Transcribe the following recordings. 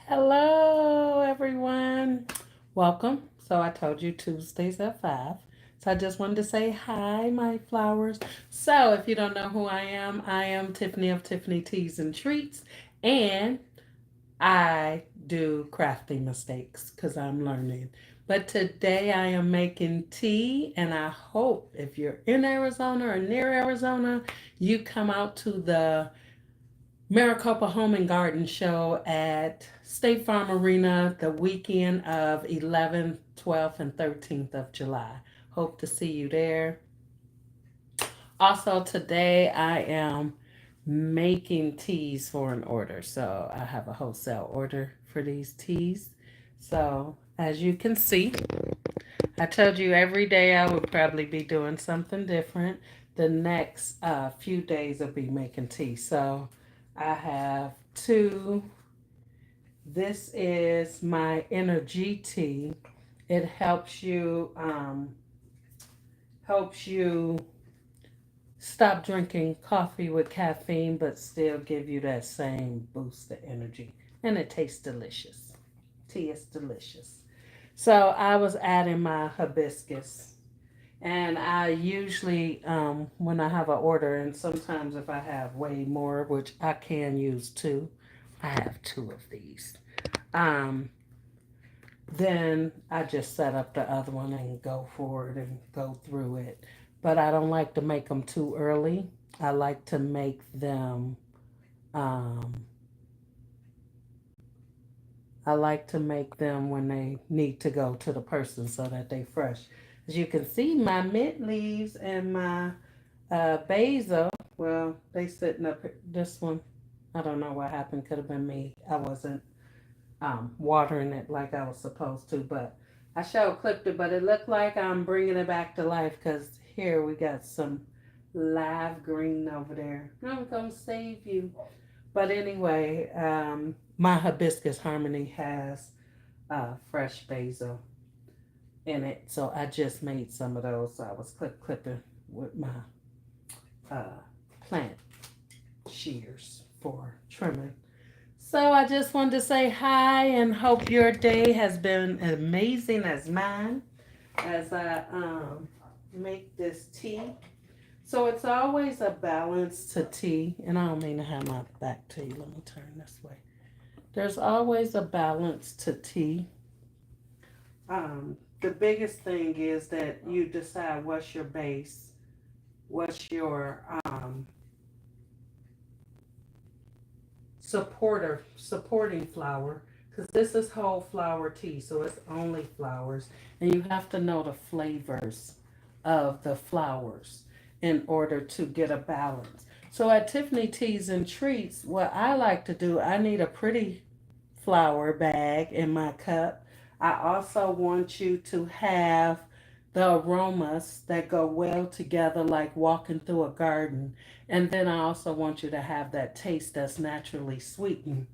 Hello, everyone. Welcome. So, I told you Tuesdays at 5. So, I just wanted to say hi, my flowers. So, if you don't know who I am Tiffany of Tiffany Teas and Treats. And I do crafting mistakes because I'm learning. But today I am making tea, and I hope if you're in Arizona or near Arizona, you come out to the Maricopa Home and Garden Show at State Farm Arena the weekend of 11th, 12th, and 13th of July. Hope to see you there. Also, today I am making teas for an order. So I have a wholesale order for these teas. So, as you can see, I told you every day I would probably be doing something different. The next few days I'll be making tea. So, I have two. This is my energy tea. It helps you stop drinking coffee with caffeine, but still give you that same boost of energy. And it tastes delicious. Tea is delicious. So I was adding my hibiscus. And I usually, when I have an order, and sometimes if I have way more, which I can use two, I have two of these. Um, then I just set up the other one and go for it and go through it. But I don't like to make them too early. I like to make them. Um, I like to make them when they need to go to the person so that they fresh. As you can see, my mint leaves and my basil. Well, they sitting up. This one, I don't know what happened. Could have been me. I wasn't watering it like I was supposed to, but I sure clipped it. But it looked like I'm bringing it back to life because here we got some live green over there. I'm gonna save you. But anyway, my hibiscus harmony has fresh basil in it, so I just made some of those. So I was clipping with my uh, plant shears for trimming. So I just wanted to say hi and hope your day has been amazing as mine as I make this tea. So it's always a balance to tea, and I don't mean to have my back to you. Let me turn this way. There's always a balance to tea. The biggest thing is that you decide what's your base, what's your supporting flower, because this is whole flower tea, so it's only flowers, and you have to know the flavors of the flowers in order to get a balance. So at Tiffany Teas and Treats, what I like to do, I need a pretty flower bag in my cup. I also want you to have the aromas that go well together, like walking through a garden. And then I also want you to have that taste that's naturally sweetened.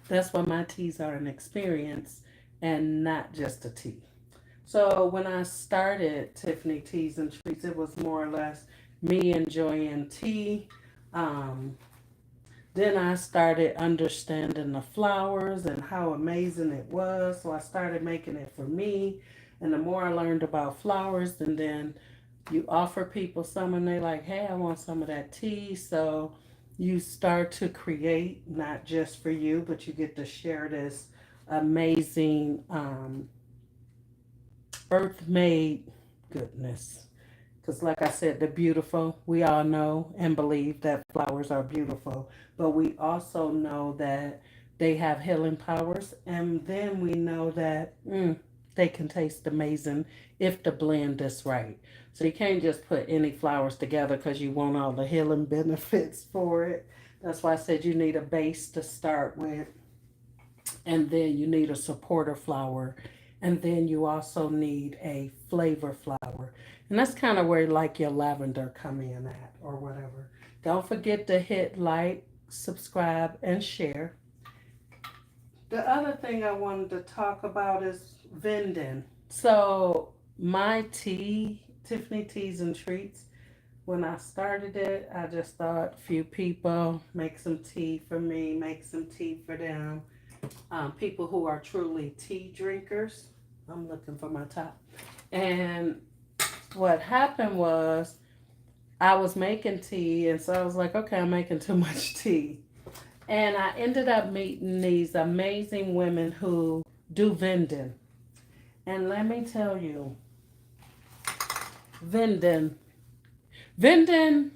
That's why my teas are an experience and not just a tea. So when I started Tiffany Teas and Treats, it was more or less me enjoying tea. Um, then I started understanding the flowers and how amazing it was. So I started making it for me. And the more I learned about flowers, and then you offer people some and they like, hey, I want some of that tea. So you start to create, not just for you, but you get to share this amazing earth made goodness. Because, like I said, they're beautiful. We all know and believe that flowers are beautiful, but we also know that they have healing powers, and then we know that they can taste amazing if the blend is right. So, you can't just put any flowers together because you want all the healing benefits for it. That's why I said you need a base to start with, and then you need a supporter flower, and then you also need a flavor flower, and that's kind of where like your lavender come in at or whatever. Don't forget to hit like, subscribe, and share. The other thing I wanted to talk about is vending. So my tea, Tiffany Teas and Treats, when I started it, I just thought few people make some tea for me, make some tea for them. people who are truly tea drinkers. I'm looking for my top. And what happened was I was making tea, and so I was like, okay, I'm making too much tea. And I ended up meeting these amazing women who do vending. And let me tell you, vending, vending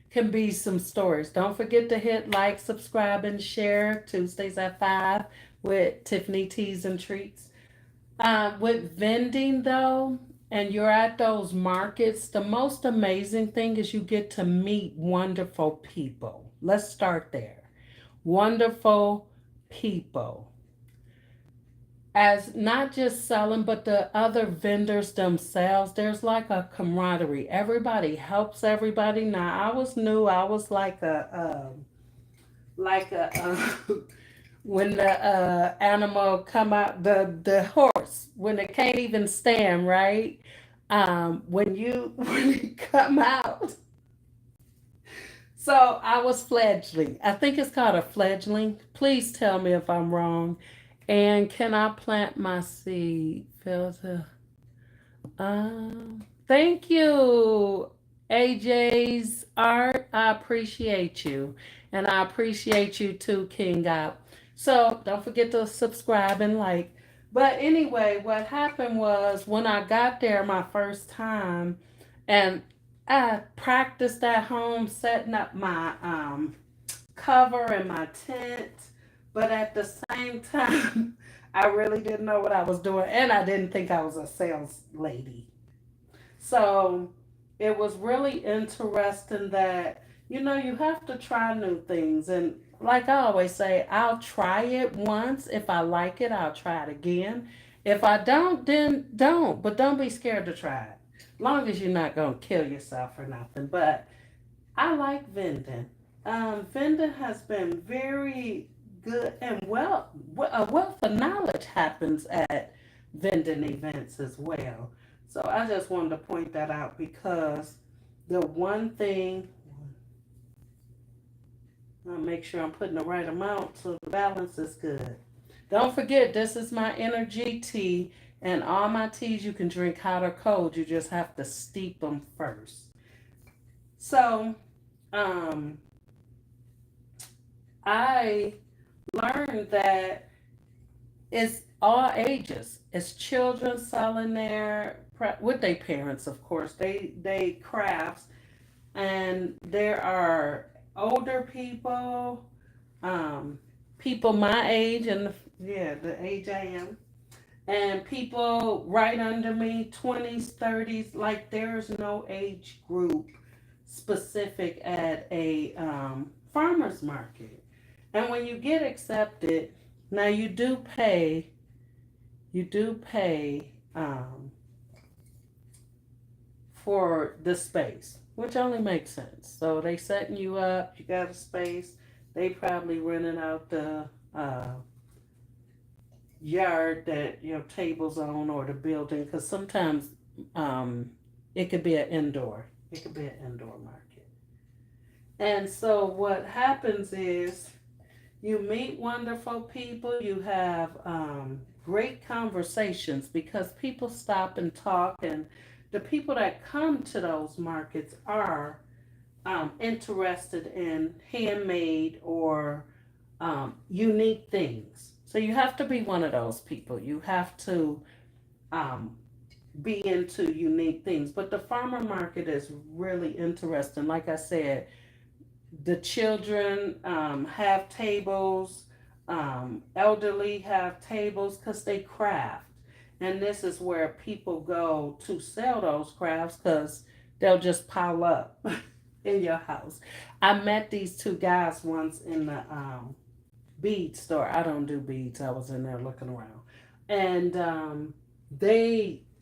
can be some stories. Don't forget to hit like, subscribe, and share Tuesdays at 5 with Tiffany Teas and Treats. With vending, though, and you're at those markets, the most amazing thing is you get to meet wonderful people. Let's start there. Wonderful people. As not just selling, but the other vendors themselves, there's like a camaraderie. Everybody helps everybody. Now, I was new. I was like a, when the animal come out, the horse, when it can't even stand, right? When you when you come out. So I was fledgling. I think it's called a fledgling. Please tell me if I'm wrong. And can I plant my seed? Filter. Thank you, AJ's art. I appreciate you. And I appreciate you too, King God. So don't forget to subscribe and like. But anyway, what happened was when I got there my first time, and I practiced at home setting up my cover and my tent, but at the same time, I really didn't know what I was doing, and I didn't think I was a sales lady. So it was really interesting that, you have to try new things. And like I always say, I'll try it once. If I like it, I'll try it again. If I don't, then don't. But don't be scared to try it. Long as you're not going to kill yourself or nothing. But I like vending. Vending has been very good, and a wealth of knowledge happens at vending events as well. So I just wanted to point that out because the one thing, I'll make sure I'm putting the right amount so the balance is good. Don't forget, this is my energy tea, and all my teas you can drink hot or cold. You just have to steep them first. So, um, I learned that it's all ages. It's children selling their with their parents, of course. They crafts, and there are older people, people my age, and yeah, the age I am, and people right under me, 20s, 30s. Like there's no age group specific at a farmer's market. And when you get accepted, now you do pay for the space, which only makes sense. So they setting you up, you got a space. They probably renting out the yard that your table's on or the building, because sometimes um, it could be an indoor. It could be an indoor market. And so what happens is you meet wonderful people. You have great conversations because people stop and talk, and the people that come to those markets are interested in handmade or unique things. So you have to be one of those people. You have to um, be into unique things. But the farmer market is really interesting. Like I said, the children have tables, elderly have tables because they craft. And this is where people go to sell those crafts because they'll just pile up in your house. I met these two guys once in the bead store. I don't do beads. I was in there looking around. And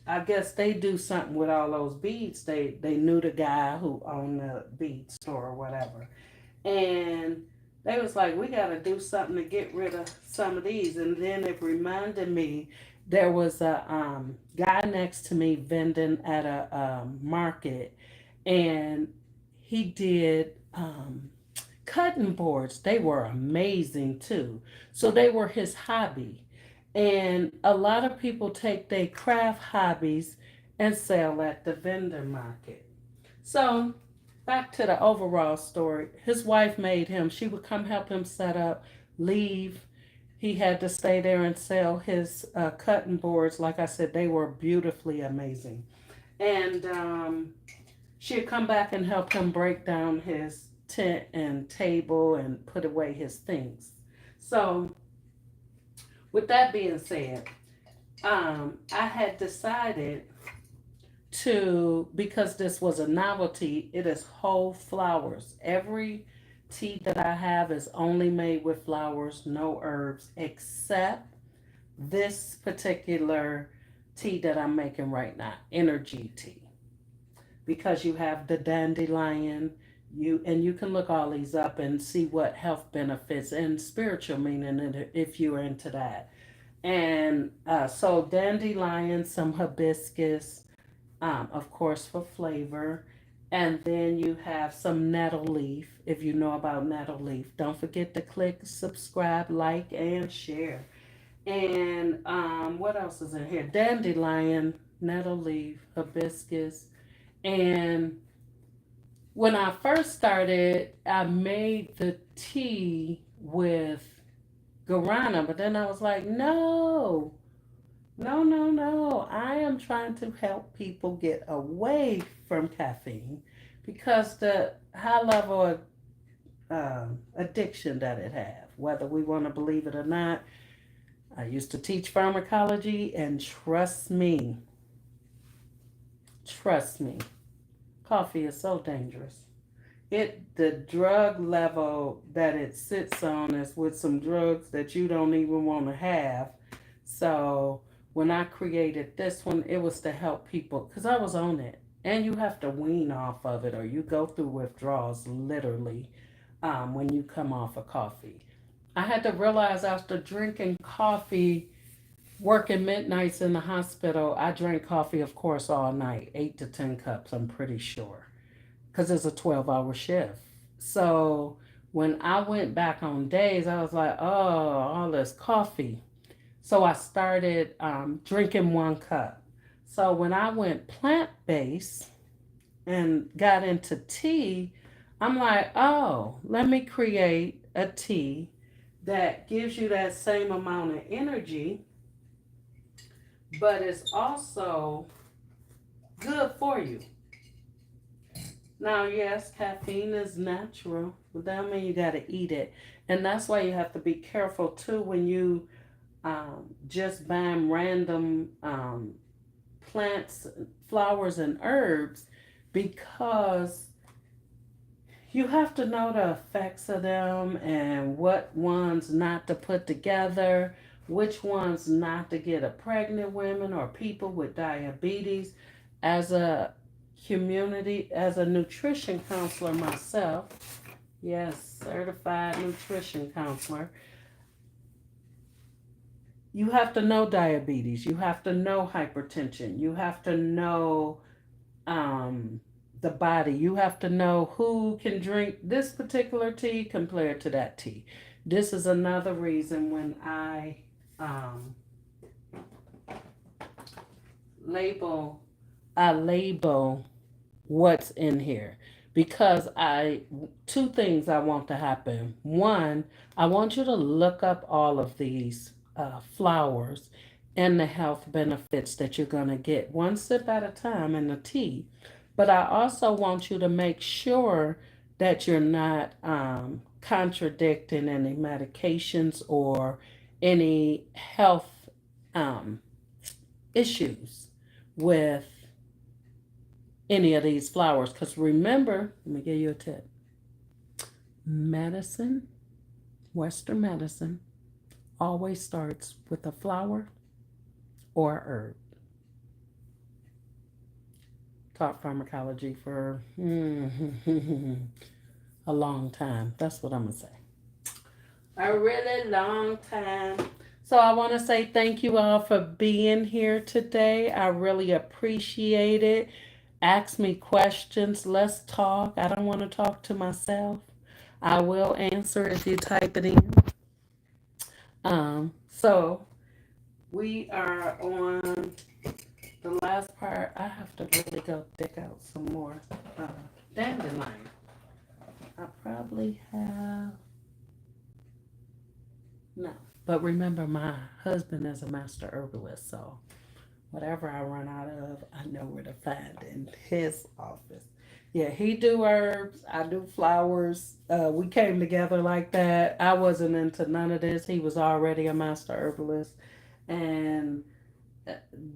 I guess they do something with all those beads. They knew the guy who owned the bead store or whatever. And they was like, we got to do something to get rid of some of these. And then it reminded me there was a guy next to me vending at a market, and he did cutting boards, they were amazing too. So they were his hobby. And a lot of people take their craft hobbies and sell at the vendor market. So back to the overall story. His wife made him, she would come help him set up, leave. He had to stay there and sell his cutting boards. Like I said, they were beautifully amazing. And she'd come back and help him break down his tent and table and put away his things. So, with that being said, I had decided to, because this was a novelty, it is whole flowers. Every tea that I have is only made with flowers, no herbs, except this particular tea that I'm making right now, energy tea. Because you have the dandelion, you can look all these up and see what health benefits and spiritual meaning if you're into that. And so dandelion, some hibiscus, of course, for flavor. And then you have some nettle leaf, if you know about nettle leaf. Don't forget to click subscribe, like, and share. And what else is in here? Dandelion, nettle leaf, hibiscus. And when I first started, I made the tea with guarana, but then I was like, no, no, no, no. I am trying to help people get away from caffeine because the high level of addiction that it has, whether we want to believe it or not. I used to teach pharmacology, and trust me, coffee is so dangerous. The drug level that it sits on is with some drugs that you don't even want to have. So when I created this one, it was to help people because I was on it. And you have to wean off of it or you go through withdrawals literally when you come off of coffee. I had to realize after drinking coffee, working midnights in the hospital, I drank coffee, of course, all night, 8 to 10 cups, I'm pretty sure, because it's a 12-hour shift. So when I went back on days, I was like, oh, all this coffee. So I started drinking 1 cup. So when I went plant based and got into tea, I'm like, oh, let me create a tea that gives you that same amount of energy, but it's also good for you. Now, yes, caffeine is natural, but that means you got to eat it. And that's why you have to be careful too when you just buying random plants, flowers, and herbs because you have to know the effects of them and what ones not to put together, which ones not to get a pregnant women or people with diabetes. As a community, as a nutrition counselor myself, yes, certified nutrition counselor, you have to know diabetes, you have to know hypertension, you have to know um, the body. You have to know who can drink this particular tea compared to that tea. This is another reason when um, label, I label what's in here because two things I want to happen. One, I want you to look up all of these flowers and the health benefits that you're going to get one sip at a time in the tea. But I also want you to make sure that you're not contradicting any medications or any health um, issues with any of these flowers. Because remember, let me give you a tip. Medicine, Western medicine, always starts with a flower or a herb. Taught pharmacology for a long time. That's what I'm going to say. A really long time. So I want to say thank you all for being here today. I really appreciate it. Ask me questions. Let's talk. I don't want to talk to myself. I will answer if you type it in. So we are on the last part. I have to really go dig out some more dandelion. I probably have no. But remember, my husband is a master herbalist, so whatever I run out of, I know where to find in his office. Yeah, he do herbs. I do flowers. We came together like that. I wasn't into none of this. He was already a master herbalist, and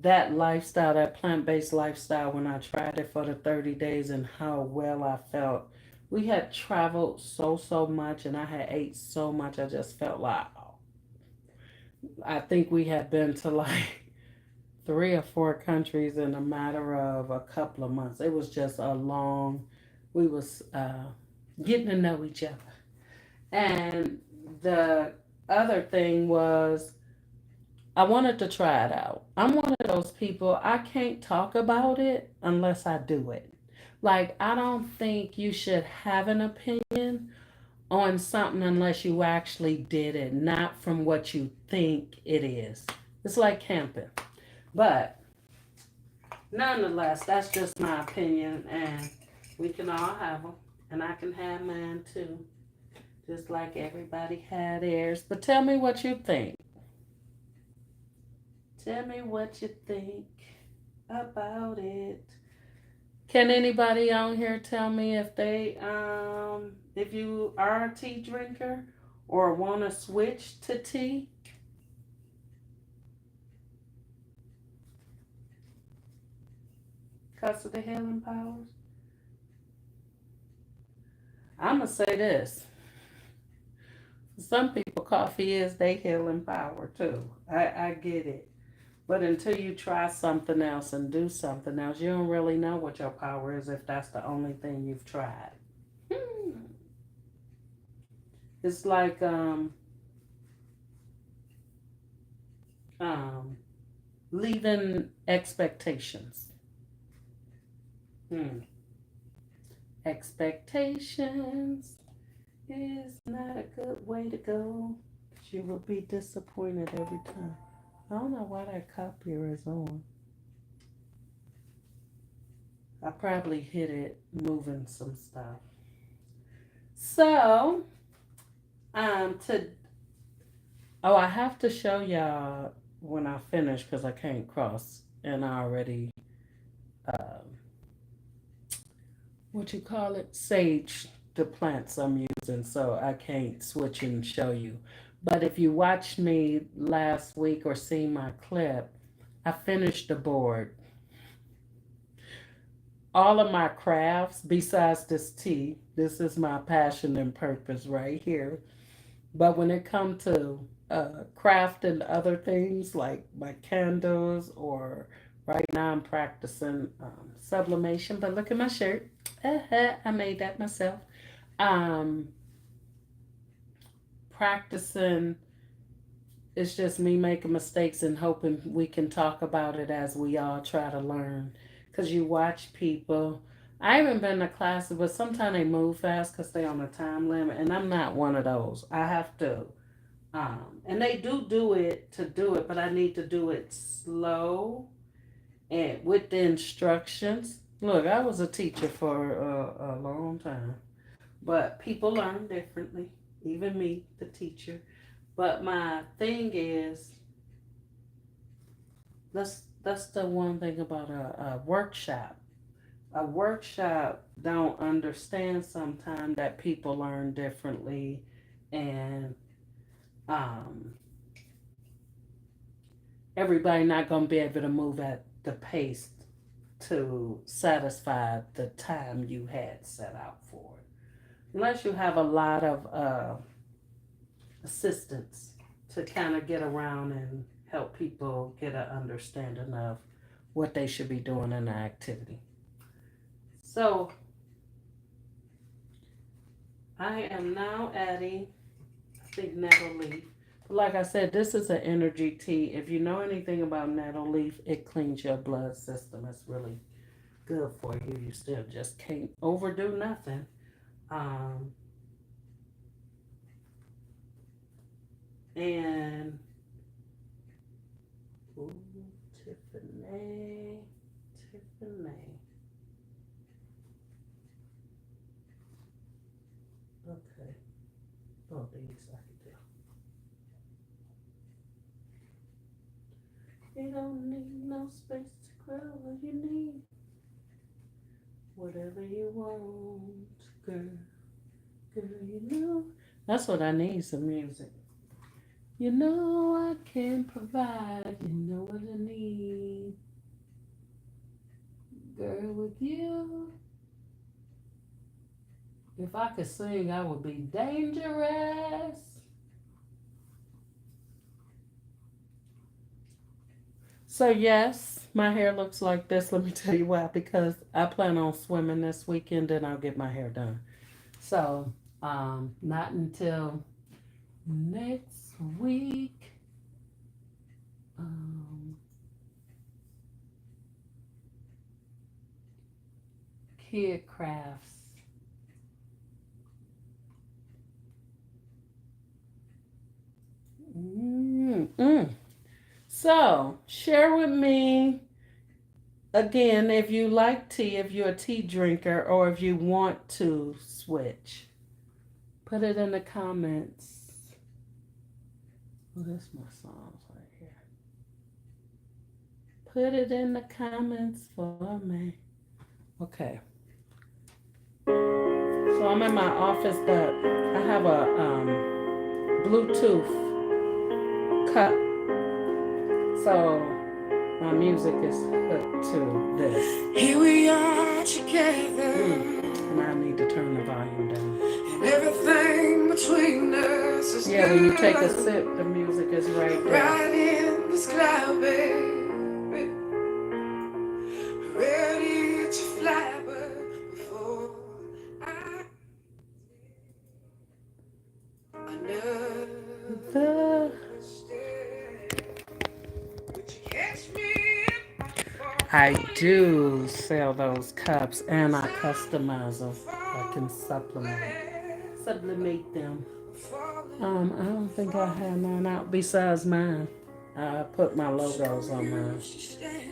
that lifestyle, that plant-based lifestyle, when I tried it for the 30 days and how well I felt. We had traveled so much, and I had ate so much. I just felt like I think we had been to like 3 or 4 countries in a matter of a couple of months. It was just a long. We was getting to know each other, and the other thing was I wanted to try it out. I'm one of those people, I can't talk about it unless I do it. Like, I don't think you should have an opinion on something unless you actually did it, not from what you think it is. It's like camping. But nonetheless, that's just my opinion, and we can all have them, and I can have mine too, just like everybody had theirs. But tell me what you think. Tell me what you think about it. Can anybody on here tell me if they if you are a tea drinker or want to switch to tea? Because of the healing powers? I'm going to say this. For some people, coffee is their healing power too. I get it. But until you try something else and do something else, you don't really know what your power is if that's the only thing you've tried. Hmm. It's like um, leaving expectations. Hmm. Expectations is not a good way to go. You will be disappointed every time. I don't know why that copier is on. I probably hit it moving some stuff. So, to I have to show y'all when I finish because I can't cross, and I already um, what you call it, sage the plants I'm using, so I can't switch and show you. But if you watched me last week or seen my clip, I finished the board. All of my crafts, besides this tea, this is my passion and purpose right here. But when it comes to crafting other things like my candles, or right now I'm practicing sublimation. But look at my shirt. I made that myself. Um, Practicing, it's just me making mistakes and hoping we can talk about it as we all try to learn. Because you watch people. I haven't been to classes, but sometimes they move fast because they're on a time limit, and I'm not one of those. I have to and they do it to do it, but I need to do it slow and with the instructions. Look, I was a teacher for a long time, but people learn differently, even me, the teacher. But my thing is, that's the one thing about a workshop. A workshop don't understand sometimes that people learn differently, and um, everybody not going to be able to move at the pace to satisfy the time you had set out for it. Unless you have a lot of assistance to kind of get around and help people get an understanding of what they should be doing in the activity. So I am now adding, I think, nettle leaf. But like I said, this is an energy tea. If you know anything about nettle leaf, it cleans your blood system. It's really good for you. You still just can't overdo nothing. Um, And ooh, Tiffany. Okay. Oh, these I can do. You don't need no space to grow. All you need, whatever you want, girl. Girl, you know. That's what I need, some music. You know I can provide. You know what I need. Girl, with you. If I could sing, I would be dangerous. So yes, my hair looks like this. Let me tell you why. Because I plan on swimming this weekend, and I'll get my hair done. So, not until next week. Um, Kid crafts. Mm-mm. So, share with me again if you like tea, if you're a tea drinker, or if you want to switch. Put it in the comments. Oh, that's my songs right here. Put it in the comments for me. Okay. So I'm in my office, but I have a Bluetooth cup. So my music is hooked to this. Here we are together. And I need to turn the volume down. And everything between us is good. When you take a sip, the music is right there. Right in this cloud, baby. Ready to fly, but before I do sell those cups and I customize them. I can sublimate them. I don't think I have none out besides mine. I put my logos on mine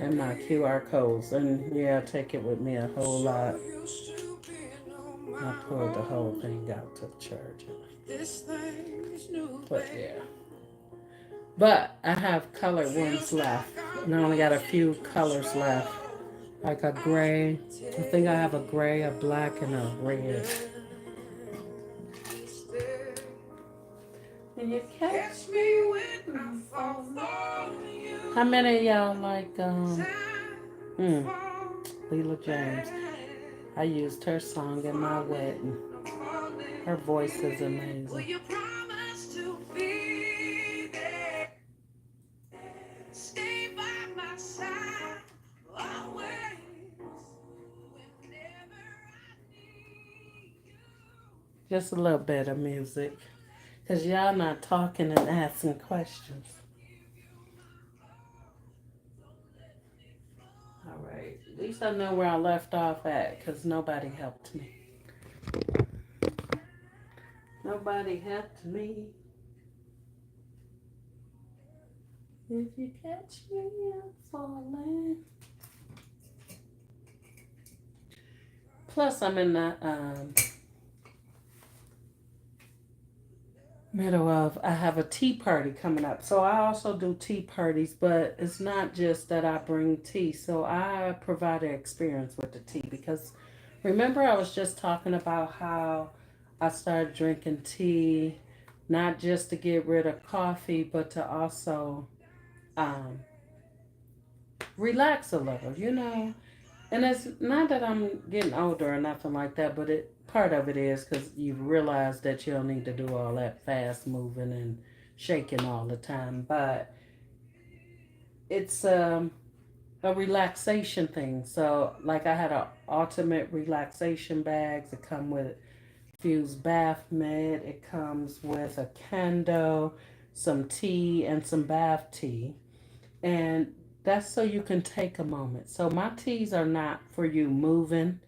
and my QR codes, and yeah, I take it with me a whole lot. I pulled the whole thing out to charge it. But yeah. But I have colored ones left. And I only got a few colors left. Like a gray. I think I have a gray, a black, and a red. And you catch me when I fall for you. How many of y'all like Leela James? I used her song in my wedding. Her voice is amazing. Just a little bit of music. Because y'all not talking and asking questions. All right. At least I know where I left off at because nobody helped me. Nobody helped me. If you catch me, I'm falling. Plus, I'm in the middle of, I have a tea party coming up. So I also do tea parties, but it's not just that I bring tea. So I provide an experience with the tea because remember I was just talking about how I started drinking tea, not just to get rid of coffee, but to also relax a little, you know. And it's not that I'm getting older or nothing like that, but part of it is because you realize that you don't need to do all that fast moving and shaking all the time. But it's a relaxation thing. So, like I had a ultimate relaxation bags that come with Fused bath mitt. It comes with a candle, some tea, and some bath tea. And that's so you can take a moment. So my teas are not for you moving.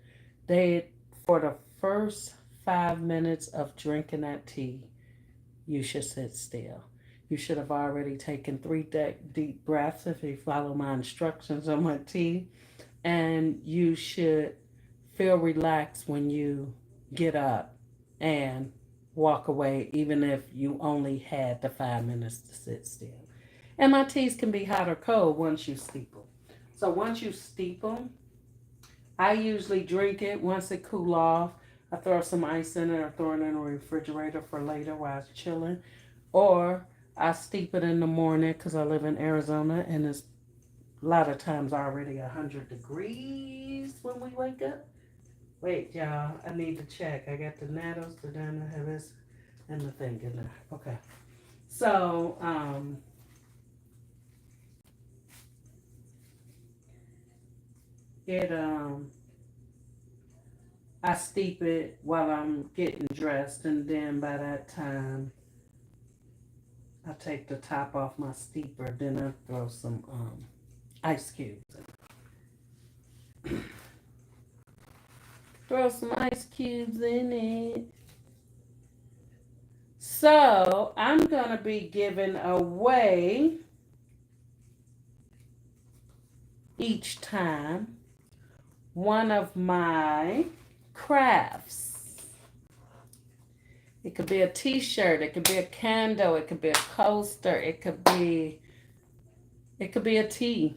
They for the first 5 minutes of drinking that tea, you should sit still. You should have already taken 3 deep breaths if you follow my instructions on my tea. And you should feel relaxed when you get up and walk away, even if you only had the 5 minutes to sit still. And my teas can be hot or cold once you steep them. So once you steep them, I usually drink it. Once it cool off, I throw some ice in it or throw it in the refrigerator for later while it's chilling. Or I steep it in the morning because I live in Arizona and it's a lot of times already 100 degrees when we wake up. Wait, y'all, I need to check. I got the nettles, the diamond heavies, and the thing in there. Okay. So, it I steep it while I'm getting dressed, and then by that time I take the top off my steeper, then I throw some ice cubes in. Throw some ice cubes in it. So I'm gonna be giving away each time one of my crafts. It could be a t-shirt, it could be a candle, it could be a coaster, it could be a tea,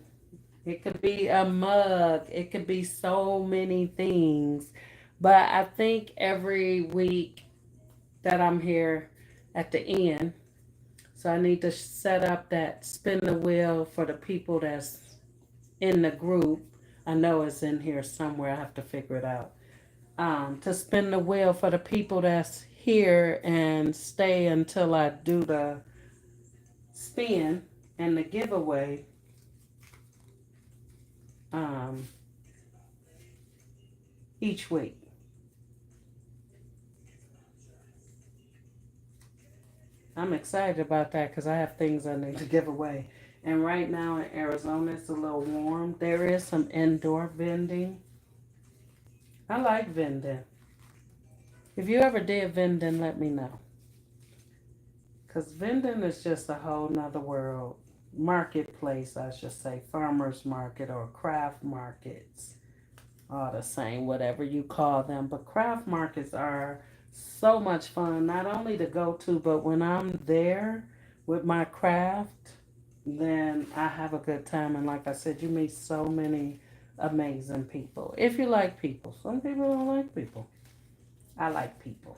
it could be a mug, it could be so many things. But I think every week that I'm here at the end, so I need to set up that spin the wheel for the people that's in the group. I know it's in here somewhere. I have to figure it out. To spin the wheel for the people that's here and stay until I do the spin and the giveaway. Um, each week. I'm excited about that because I have things I need to give away. And right now in Arizona, it's a little warm. There is some indoor vending. I like vending. If you ever did vending, let me know. Because vending is just a whole nother world. Marketplace, I should say. Farmer's market or craft markets. All the same, whatever you call them. But craft markets are so much fun. Not only to go to, but when I'm there with my craft, then I have a good time. And like I said, you meet so many amazing people. If you like people. Some people don't like people. I like people.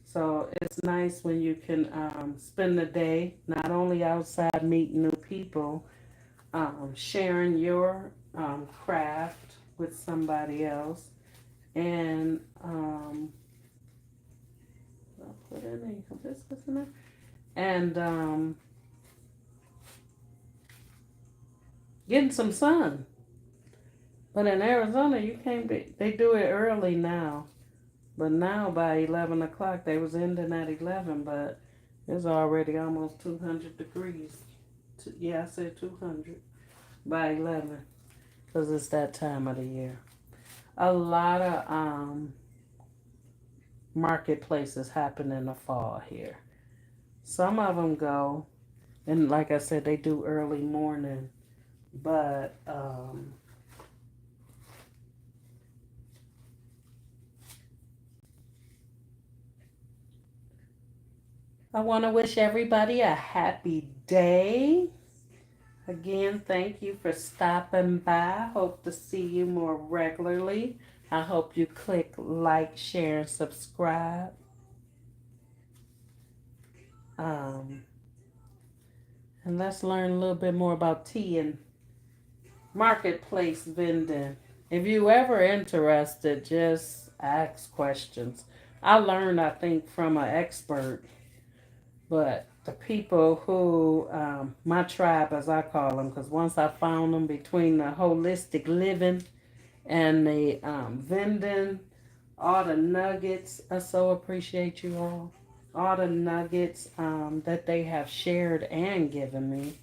So it's nice when you can spend the day not only outside meeting new people, sharing your craft with somebody else, and I'll put any hibiscus in there, and getting some sun. But in Arizona, you can't be. They do it early now. But now by 11 o'clock, they was ending at 11, but it's already almost 200 degrees. Yeah, I said 200 by 11 because it's that time of the year. A lot of marketplaces happen in the fall here. Some of them go, and like I said, they do early morning, but I want to wish everybody a happy day. Again, thank you for stopping by. Hope to see you more regularly. I hope you click like, share, and subscribe. And let's learn a little bit more about tea and marketplace vending. If you ever interested, just ask questions. I learned, I think, from an expert. But the people who, my tribe as I call them, because once I found them between the holistic living and the vending, all the nuggets, I so appreciate you all. All the nuggets that they have shared and given me.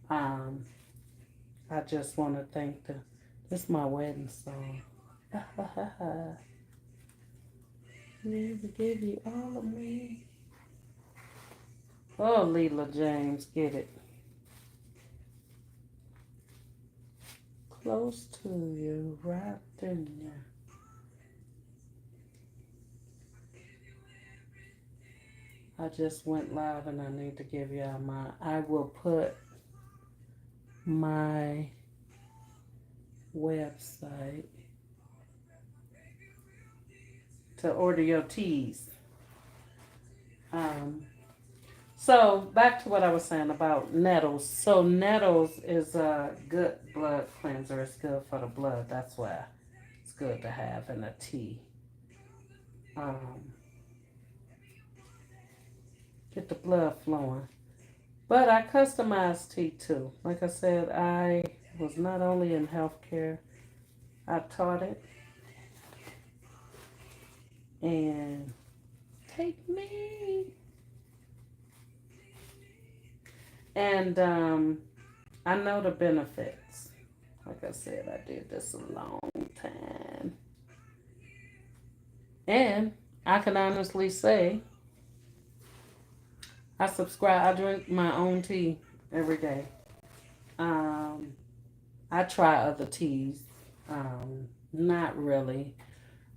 I just want to thank them. This is my wedding song. Never give you all of me. Oh, Leela James, get it. Close to you, wrapped in you. I just went live and I need to give y'all I will put my website to order your teas. Um, so back to what I was saying about nettles. So nettles is a good blood cleanser. It's good for the blood. That's why it's good to have in a tea. Um, get the blood flowing. But I customize tea too. Like I said, I was not only in healthcare, I taught it. And take me. And I know the benefits. Like I said, I did this a long time. And I can honestly say, I drink my own tea every day. Um, I try other teas. Not really.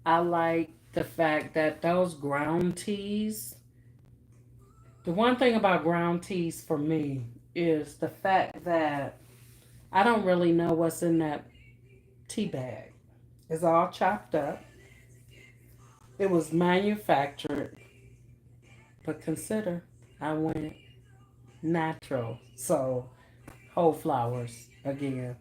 I like the fact that those ground teas, the one thing about ground teas for me is the fact that I don't really know what's in that tea bag. It's all chopped up. It was manufactured, but consider I went natural. So whole flowers again.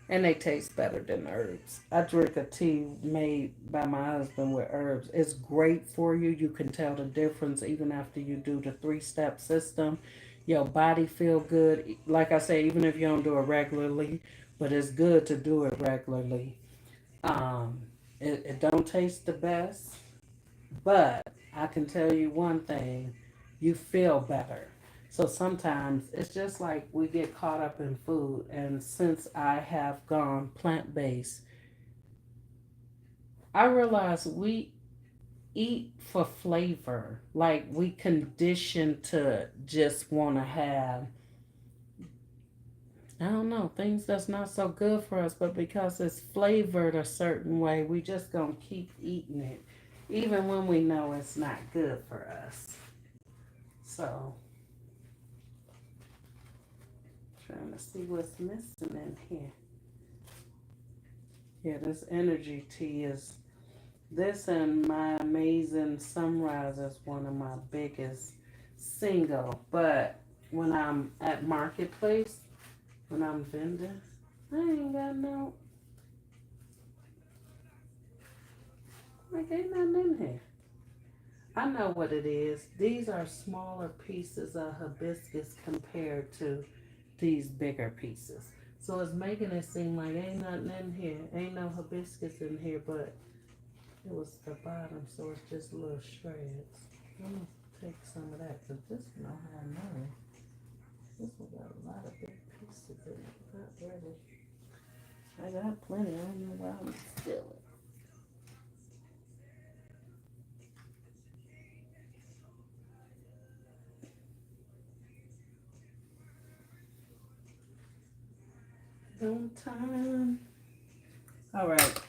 And they taste better than herbs. I drink a tea made by my husband with herbs. It's great for you. You can tell the difference even after you do the 3-step system. Your body feel good. Like I say, even if you don't do it regularly, but it's good to do it regularly. Um, it don't taste the best, but I can tell you one thing, you feel better. So sometimes it's just like we get caught up in food. And since I have gone plant based, I realize we eat for flavor. Like we condition to just want to have, I don't know, things that's not so good for us, but because it's flavored a certain way, we just gonna keep eating it, even when we know it's not good for us. So trying to see what's missing in here. Yeah, this energy tea is this, and my amazing sunrise is one of my biggest single. But when I'm at marketplace, when I'm vending, I ain't got no, like ain't nothing in here. I know what it is. These are smaller pieces of hibiscus compared to these bigger pieces. So it's making it seem like ain't nothing in here. Ain't no hibiscus in here, but it was the bottom, so it's just little shreds. I'm gonna take some of that, because this one I have none. This one got a lot of big pieces in it. Not really. I got plenty. I don't know why I'm stealing. On time. All right.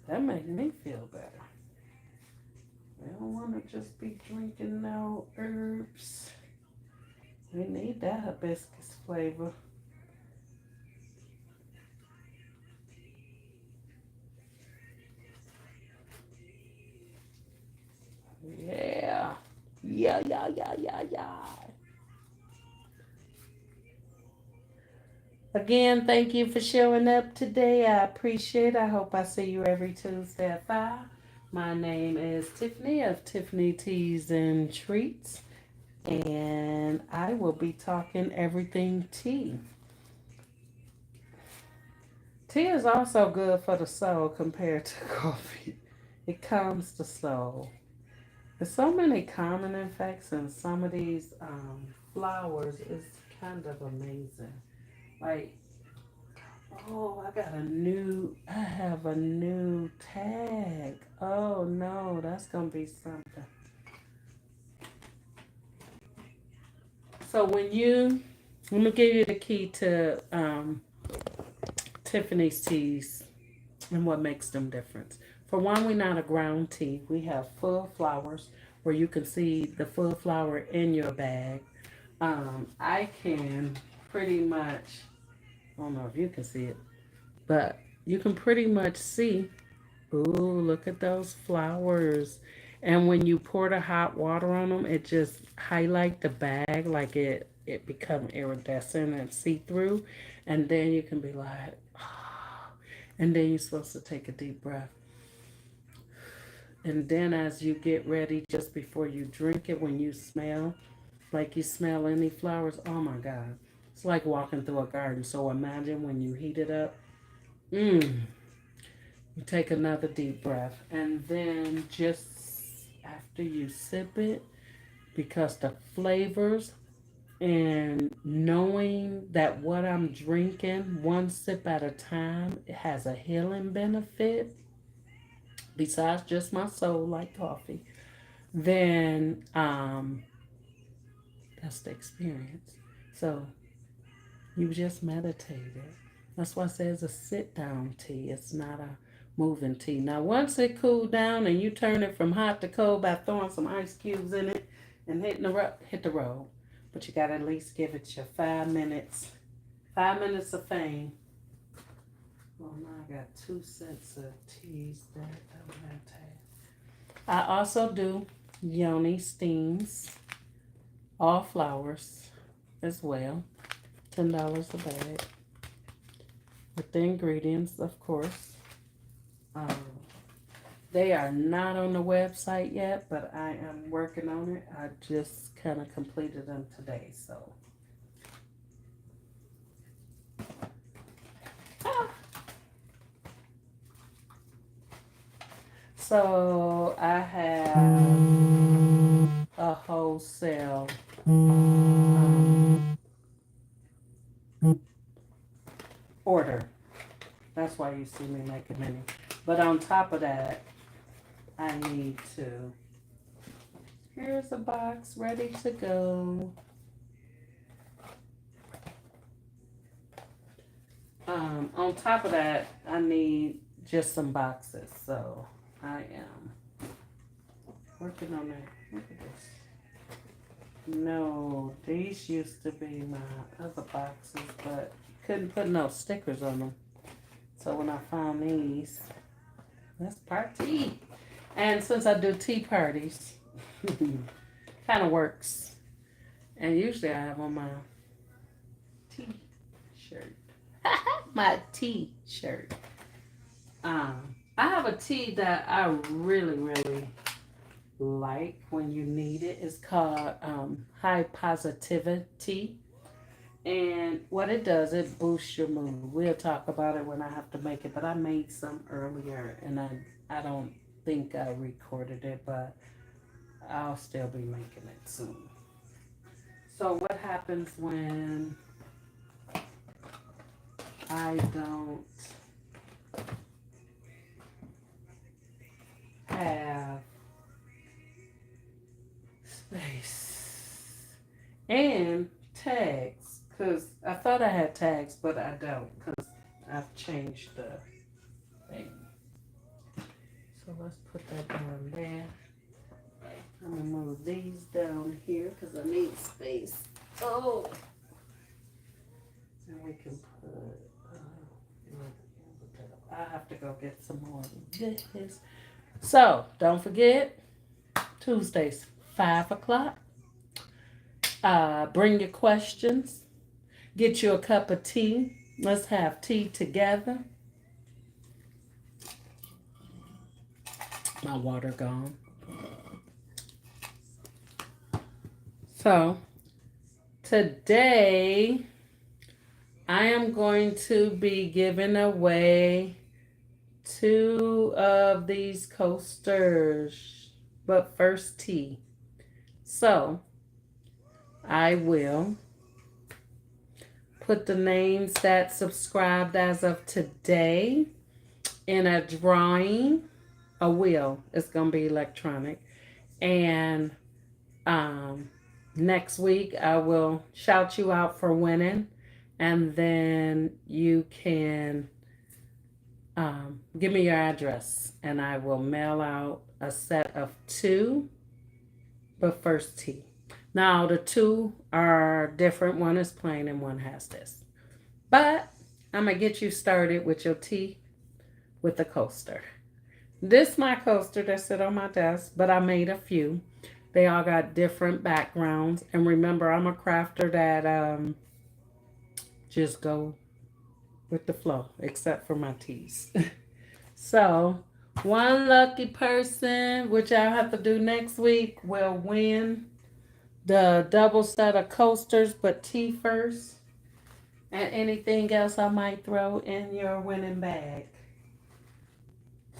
That makes me feel better. We don't want to just be drinking no herbs. We need that hibiscus flavor. Yeah. Yeah, yeah, yeah, yeah, yeah. Again, thank you for showing up today. I appreciate it. I hope I see you every Tuesday at 5. My name is Tiffany of Tiffany Teas and Treats, and I will be talking everything tea. Tea is also good for the soul compared to coffee. It calms the soul. There's so many common effects in some of these flowers. It's kind of amazing. Like, oh, I have a new tag. Oh no, that's gonna be something. So let me give you the key to Tiffany's teas and what makes them different. For one, we're not a ground tea. We have full flowers where you can see the full flower in your bag. I can pretty much, I don't know if you can see it, but you can pretty much see. Ooh, look at those flowers. And when you pour the hot water on them, it just highlight the bag like it become iridescent and see-through. And then you can be like, oh. And then you're supposed to take a deep breath. And then as you get ready, just before you drink it, when you smell, like you smell any flowers, oh my God. It's like walking through a garden. So imagine when you heat it up. Mmm. You take another deep breath, and then just after you sip it, because the flavors and knowing that what I'm drinking, one sip at a time, it has a healing benefit besides just my soul, like coffee, then that's the experience. So you just meditated. That's why I say it's a sit down tea. It's not a moving tea. Now, once it cooled down and you turn it from hot to cold by throwing some ice cubes in it and hit the road. But you got to at least give it your 5 minutes. 5 minutes of fame. Well, now I got 2 sets of teas that don't have taste. I also do yoni steams, all flowers as well. $10 a bag. With the ingredients, of course. Um, they are not on the website yet, but I am working on it. I just kind of completed them today, so. So I have a wholesale order. That's why you see me making many. But on top of that, I need to. Here's a box ready to go. On top of that, I need just some boxes. So I am working on that. Look at this. No, these used to be my other boxes, but couldn't put no stickers on them. So when I found these, that's party. And since I do tea parties, kind of works. And usually I have on my t-shirt. My t-shirt. I have a tea that I really, really like when you need it. It's called High Positivity. And what it does, it boosts your mood. We'll talk about it when I have to make it, but I made some earlier and I don't think I recorded it, but I'll still be making it soon. So what happens when I don't have space and tags? Because I thought I had tags, but I don't, because I've changed the thing. So let's put that down there. I'm going to move these down here because I need space. Oh! And we can put, I have to go get some more of this. So, don't forget, Tuesdays, 5 o'clock. Bring your questions. Get you a cup of tea. Let's have tea together. My water gone. So, today I am going to be giving away 2 of these coasters. But first, tea. So, I will put the names that subscribed as of today in a drawing. A wheel. It's going to be electronic. And Next week, I will shout you out for winning, and then you can give me your address, and I will mail out a set of two, but first tea. Now, the two are different. One is plain, and one has this. But I'm going to get you started with your tea with the coaster. This my coaster that sit on my desk, but I made a few. They all got different backgrounds. And remember, I'm a crafter that just go with the flow, except for my teas. So, one lucky person, which I'll have to do next week, will win the double set of coasters, but tea first. And anything else I might throw in your winning bag.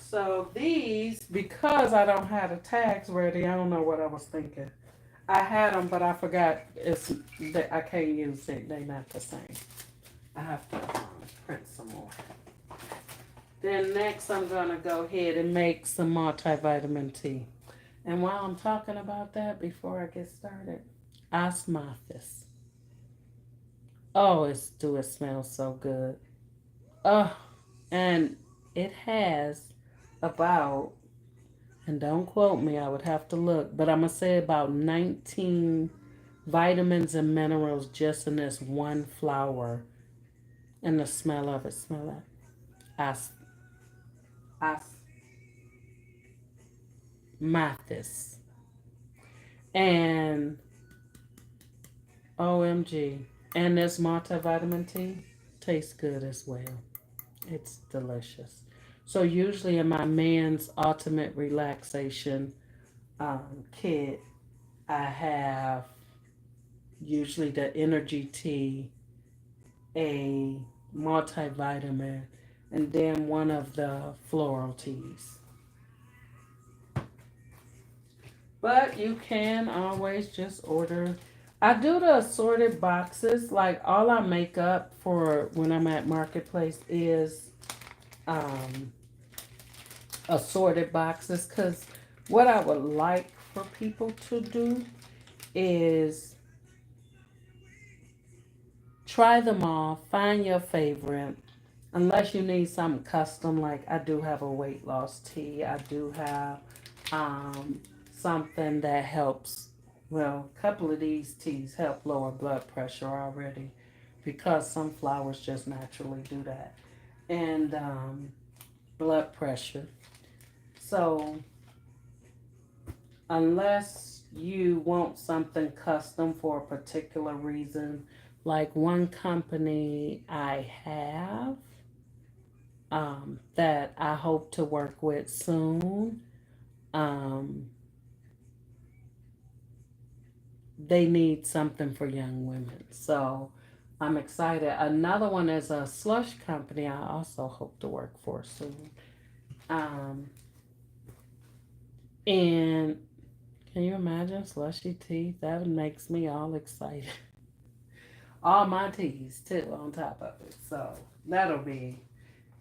So these, because I don't have the tags ready, I don't know what I was thinking. I had them, but I forgot it's that I can't use it. They're not the same. I have to print some more. Then next, I'm gonna go ahead and make some multivitamin tea. And while I'm talking about that, before I get started, osmosis. Oh, it smells so good. Oh, and it has about, and don't quote me, I would have to look, but I'm going to say about 19 vitamins and minerals just in this one flower. And the smell of it, smell that. Os, osmosis. And OMG. And this multivitamin tea tastes good as well. It's delicious. So usually in my man's ultimate relaxation kit, I have usually the energy tea, a multivitamin, and then one of the floral teas. But you can always just order. I do the assorted boxes. Like all I make up for when I'm at Marketplace is um, assorted boxes. Because what I would like for people to do is try them all, find your favorite. Unless you need something custom, like I do have a weight loss tea. I do have um, something that helps. Well, a couple of these teas help lower blood pressure already because some flowers just naturally do that. And blood pressure. So, unless you want something custom for a particular reason, like one company I have that I hope to work with soon. Um, they need something for young women. So I'm excited. Another one is a slush company I also hope to work for soon. Um, and can you imagine slushy tea? That makes me all excited. All my teas too on top of it. So that'll be,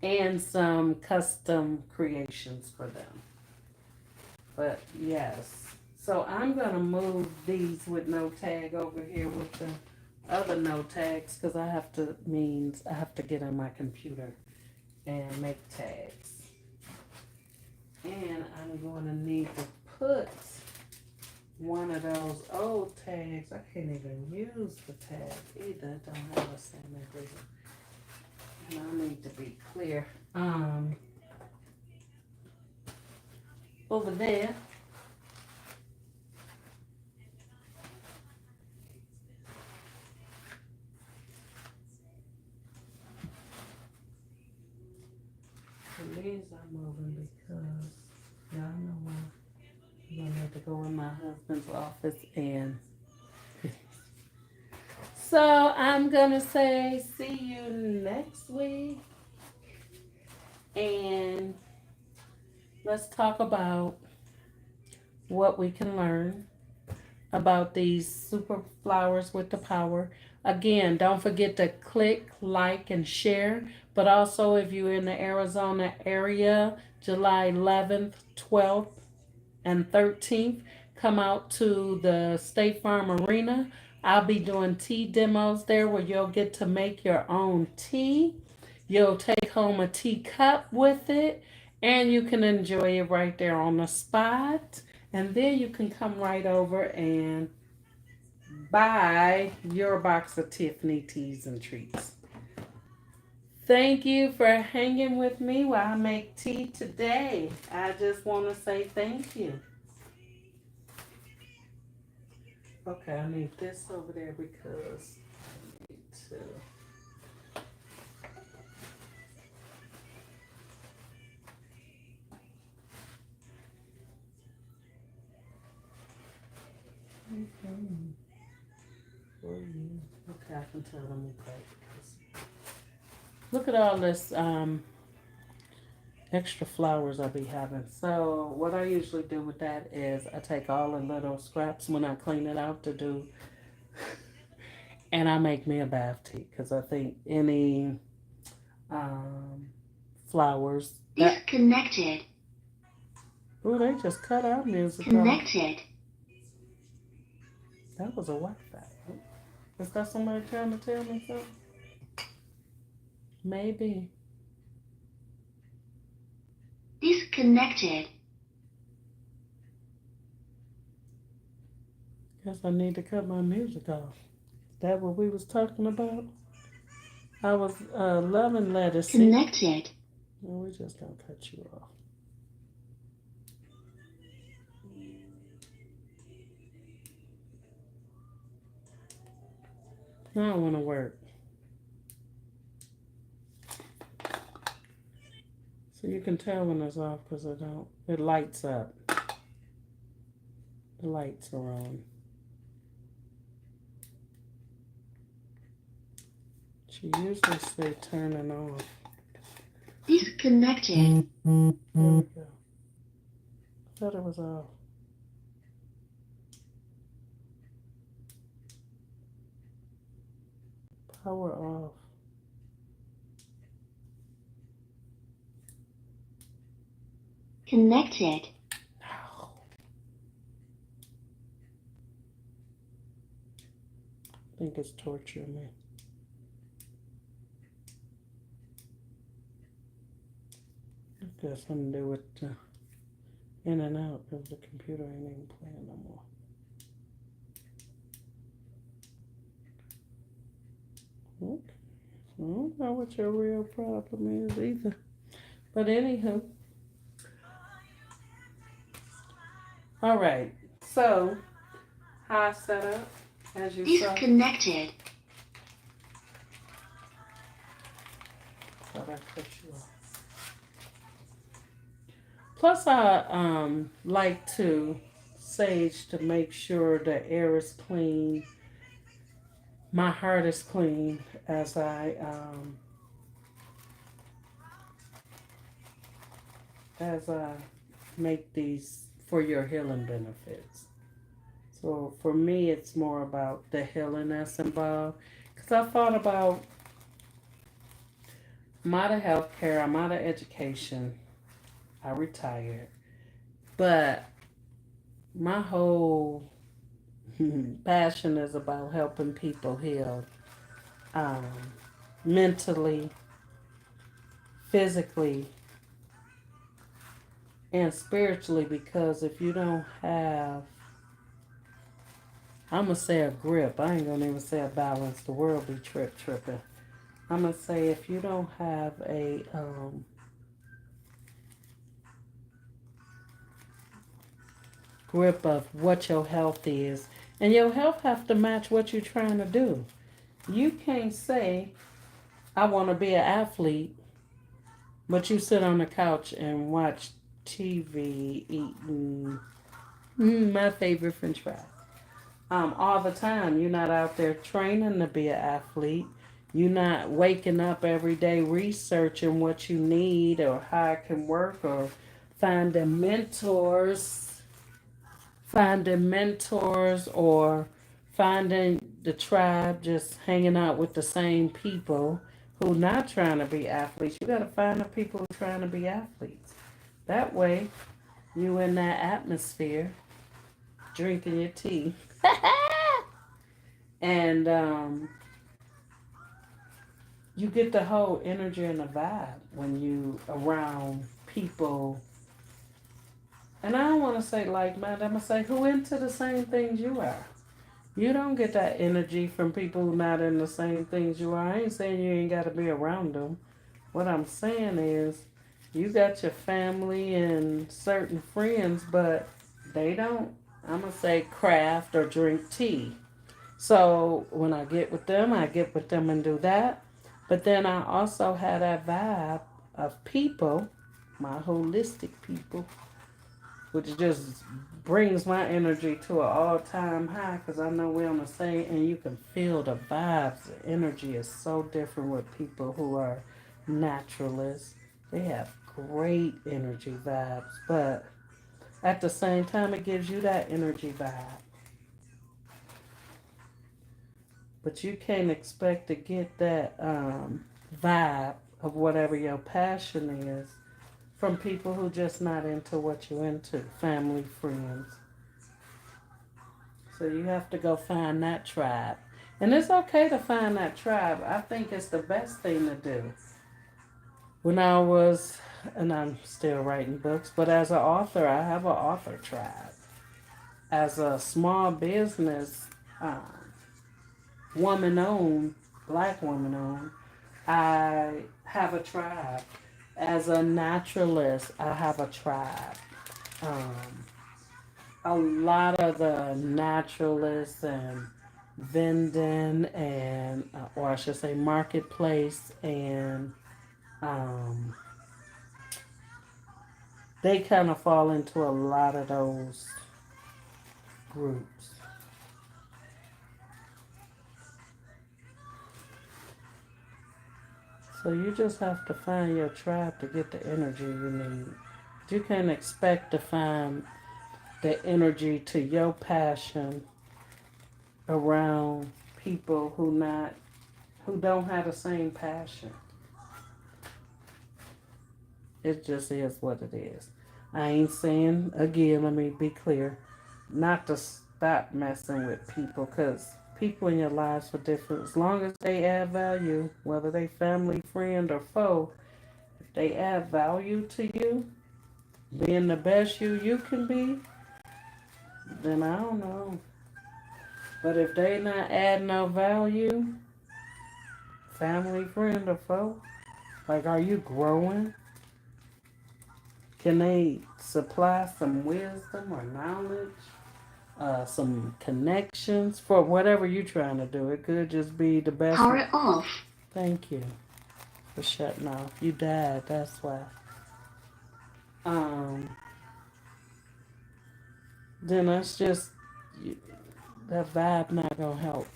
and some custom creations for them. But yes. So I'm going to move these with no tag over here with the other no tags because I have to get on my computer and make tags. And I'm going to need to put one of those old tags. I can't even use the tag either. It don't have a same ingredient. And I need to be clear. Over there. These are moving because y'all know why. I'm gonna have to go in my husband's office and so I'm gonna say see you next week and let's talk about what we can learn about these super flowers with the power. Again, don't forget to click, like, and share. But also, if you're in the Arizona area, July 11th, 12th, and 13th, come out to the State Farm Arena. I'll be doing tea demos there where you'll get to make your own tea. You'll take home a teacup with it, and you can enjoy it right there on the spot. And then you can come right over and buy your box of Tiffany Teas and Treats. Thank you for hanging with me while I make tea today. I just want to say thank you. Okay, I need this over there because I need to. Okay, I can tell them okay. Look at all this extra flowers I'll be having. So what I usually do with that is I take all the little scraps when I clean it out to do, and I make me a bath tea because I think any flowers disconnected. Oh, they just cut our music Connected. That was a Wi-Fi. Is that somebody trying to tell me something? Maybe. Disconnected. Guess I need to cut my music off. Is that what we was talking about? I was loving lettuce. Connected. Well, we're just gonna cut you off. I don't want to work. So you can tell when it's off because it lights up. The lights are on. She usually say turning off. Disconnected. There we go. I thought it was off. Power off. Connected. No. I think it's torturing me. It's got something to do with in and out because the computer ain't even playing no more. Okay. I don't know what your real problem is either. But anywho. All right. So, how I set up, as you saw. Disconnected. Thought I cut you off. Plus, I like to sage to make sure the air is clean. My heart is clean as I make these for your healing benefits. So for me, it's more about the healing that's involved. Because I thought about, I'm out of healthcare, I'm out of education, I retired. But my whole passion is about helping people heal mentally, physically, and spiritually. Because if you don't have, I'm going to say a grip, I ain't going to even say a balance, the world be tripping. I'm going to say if you don't have a grip of what your health is, and your health have to match what you're trying to do. You can't say, I want to be an athlete, but you sit on the couch and watch TV eating my favorite french fries. All the time. You're not out there training to be an athlete. You're not waking up every day researching what you need or how it can work or finding mentors or finding the tribe, just hanging out with the same people who not trying to be athletes. You got to find the people who are trying to be athletes. That way, you in that atmosphere drinking your tea. And you get the whole energy and the vibe when you around people. And I don't want to say like-minded. I'm going to say who into the same things you are. You don't get that energy from people who not in the same things you are. I ain't saying you ain't got to be around them. What I'm saying is you got your family and certain friends, but they don't, I'm going to say, craft or drink tea. So when I get with them and do that. But then I also have that vibe of people, my holistic people, which just brings my energy to an all-time high because I know we're on the same, and you can feel the vibes. The energy is so different with people who are naturalists. They have great energy vibes, but at the same time, it gives you that energy vibe. But you can't expect to get that vibe of whatever your passion is from people who just not into what you're into, family, friends. So you have to go find that tribe. And it's okay to find that tribe. I think it's the best thing to do. When I was, and I'm still writing books, but as an author, I have an author tribe. As a small business, um, woman owned, black woman owned, I have a tribe. As a naturalist, I have a tribe. Um, a lot of the naturalists and vending and, or I should say, marketplace and um, they kind of fall into a lot of those groups. So you just have to find your tribe to get the energy you need. You can't expect to find the energy to your passion around people who don't have the same passion. It just is what it is. I ain't saying, again, let me be clear, not to stop messing with people, because people in your lives are different. As long as they add value, whether they family, friend, or foe, if they add value to you, being the best you can be, then I don't know. But if they not add no value, family, friend, or foe, like, are you growing? Can they supply some wisdom or knowledge, some connections for whatever you're trying to do? It could just be the best. Power off. Thank you for shutting off. You died, that's why. Um, then that's just, that vibe not gonna help.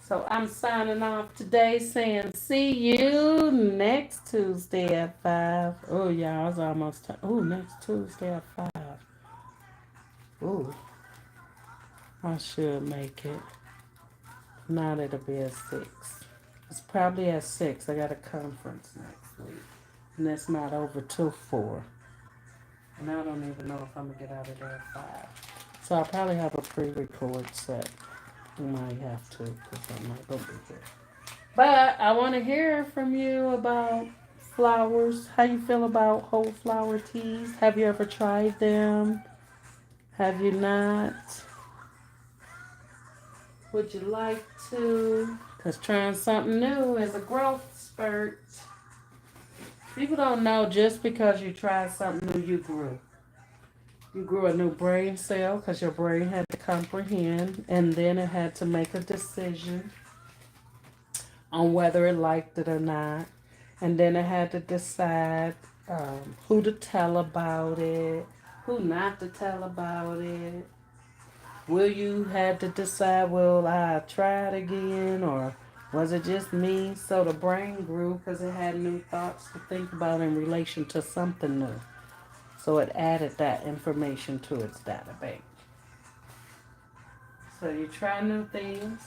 So I'm signing off today saying see you next Tuesday at 5. Oh, yeah, it's almost time. Oh, next Tuesday at 5. Oh, I should make it. Not it'll be at 6. It's probably at 6. I got a conference next week. And it's not over till 4. And I don't even know if I'm going to get out of there at 5. So I'll probably have a pre-record set. I might have to because I'm not going to be here. But I want to hear from you about flowers. How you feel about whole flower teas? Have you ever tried them? Have you not? Would you like to? Because trying something new is a growth spurt. People don't know just because you tried something new, you grew. You grew a new brain cell because your brain had to comprehend, and then it had to make a decision on whether it liked it or not. And then it had to decide who to tell about it, who not to tell about it. Will you have to decide, will I try it again, or was it just me? So the brain grew because it had new thoughts to think about in relation to something new. So it added that information to its database. So you try new things.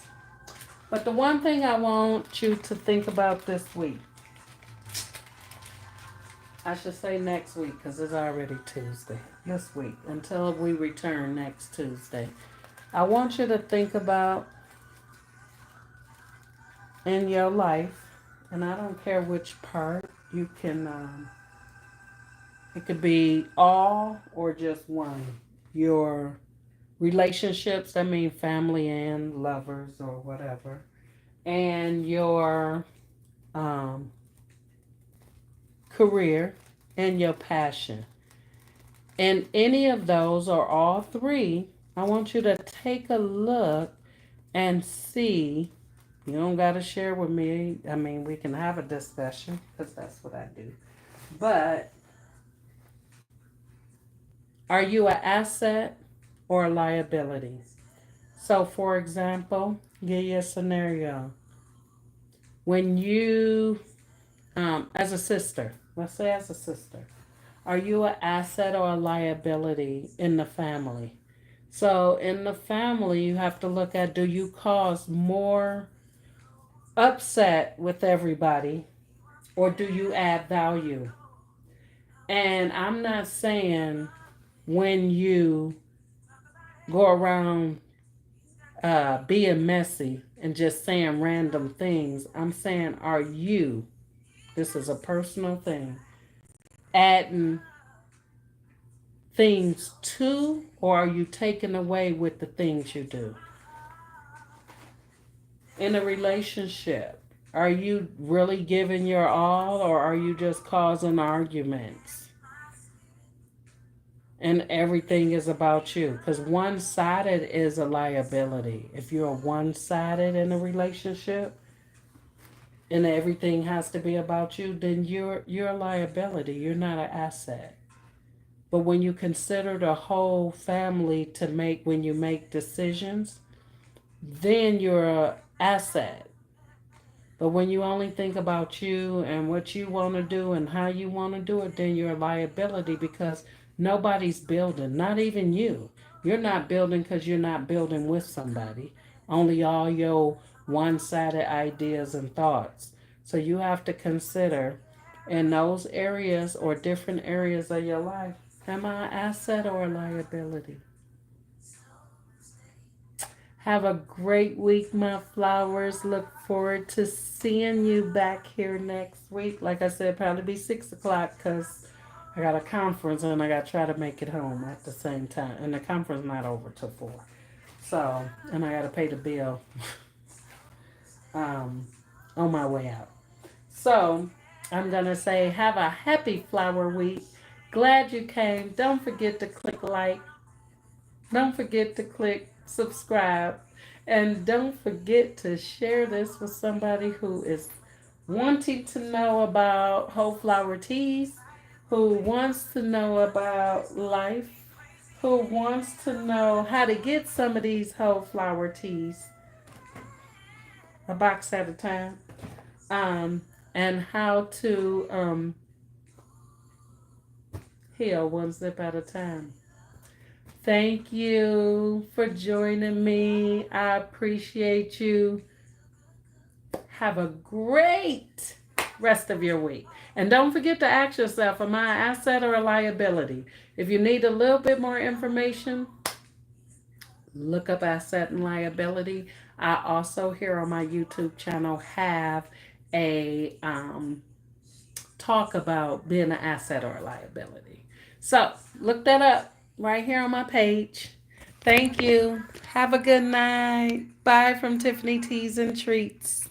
But the one thing I want you to think about this week, I should say next week because it's already Tuesday. This week until we return next Tuesday. I want you to think about in your life, and I don't care which part, you can, it could be all or just one. Your relationships, that mean family and lovers or whatever, and your um, career and your passion. And any of those or all three, I want you to take a look and see. You don't got to share with me. I mean, we can have a discussion because that's what I do. But are you an asset or a liability? So, for example, give you a scenario. When you, as a sister, let's say as a sister, are you an asset or a liability in the family? So, in the family, you have to look at, do you cause more upset with everybody or do you add value? And I'm not saying when you go around being messy and just saying random things. I'm saying, are you, this is a personal thing, adding things to, or are you taking away with the things you do? In a relationship, are you really giving your all, or are you just causing arguments? And everything is about you. Because one sided is a liability. If you're one sided in a relationship, and everything has to be about you, then you're a liability. You're not an asset. But when you consider the whole family to make when you make decisions, then you're a asset. But when you only think about you and what you want to do and how you want to do it, then you're a liability because nobody's building, not even you. You're not building because you're not building with somebody. Only all your one sided ideas and thoughts. So you have to consider in those areas or different areas of your life, am I an asset or a liability? Have a great week, my flowers. Look forward to seeing you back here next week. Like I said, probably be 6 o'clock because I got a conference and I got to try to make it home at the same time. And the conference not over till 4. So, and I got to pay the bill um, on my way out. So, I'm going to say have a happy flower week. Glad you came. Don't forget to click like. Don't forget to click subscribe. And don't forget to share this with somebody who is wanting to know about whole flower teas, who wants to know about life, who wants to know how to get some of these whole flower teas, a box at a time, um, and how to heal one zip at a time. Thank you for joining me. I appreciate you. Have a great rest of your week. And don't forget to ask yourself, am I an asset or a liability? If you need a little bit more information, look up asset and liability. I also here on my YouTube channel have a talk about being an asset or a liability. So look that up right here on my page. Thank you. Have a good night. Bye from Tiffany Teas and Treats.